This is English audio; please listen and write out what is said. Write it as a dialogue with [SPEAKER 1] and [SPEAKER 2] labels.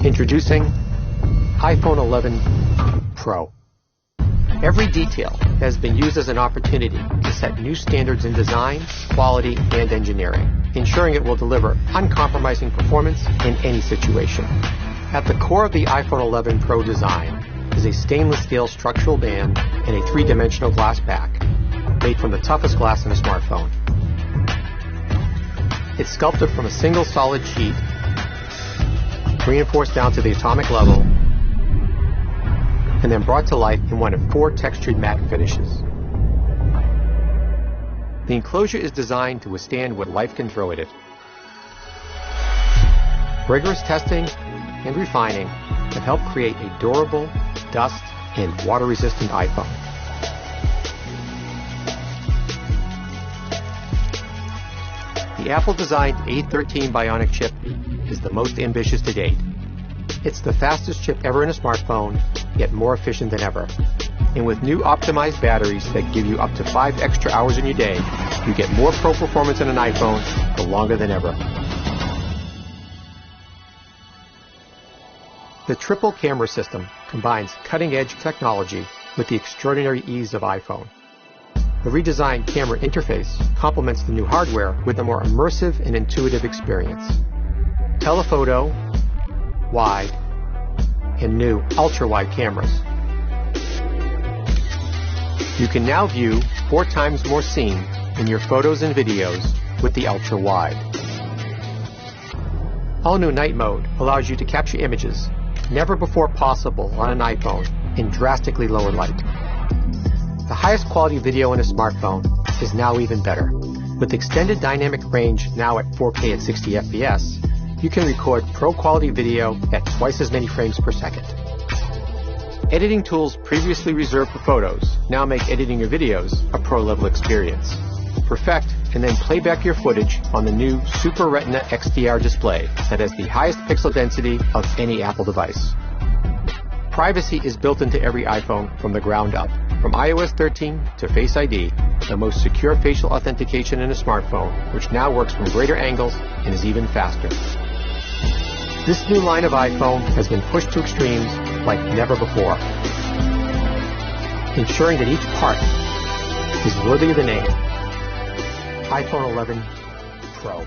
[SPEAKER 1] Introducing iPhone 11 Pro. Every detail has been used as an opportunity to set new standards in design, quality, and engineering, ensuring it will deliver uncompromising performance in any situation. At the core of the iPhone 11 Pro design is a stainless steel structural band and a three-dimensional glass back, made from the toughest glass in a smartphone. It's sculpted from a single solid sheet, reinforced down to the atomic level, and then brought to life in one of 4 textured matte finishes. The enclosure is designed to withstand what life can throw at it. Rigorous testing and refining have helped create a durable, dust, and water-resistant iPhone. The Apple-designed A13 Bionic chip is the most ambitious to date. It's the fastest chip ever in a smartphone, yet more efficient than ever. And with new optimized batteries that give you up to 5 extra hours in your day, you get more pro performance in an iPhone for longer than ever. The triple camera system combines cutting-edge technology with the extraordinary ease of iPhone. The redesigned camera interface complements the new hardware with a more immersive and intuitive experience. Telephoto, wide, and new ultra-wide cameras. You can now view 4 times more scene in your photos and videos with the ultra-wide. All-new night mode allows you to capture images never before possible on an iPhone in drastically lower light. The highest quality video in a smartphone is now even better. With extended dynamic range now at 4K at 60 FPS, you can record pro-quality video at twice as many frames per second. Editing tools previously reserved for photos now make editing your videos a pro-level experience. Perfect and then play back your footage on the new Super Retina XDR display that has the highest pixel density of any Apple device. Privacy is built into every iPhone from the ground up. From iOS 13 to Face ID, the most secure facial authentication in a smartphone, which now works from greater angles and is even faster. This new line of iPhone has been pushed to extremes like never before, ensuring that each part is worthy of the name iPhone 11 Pro.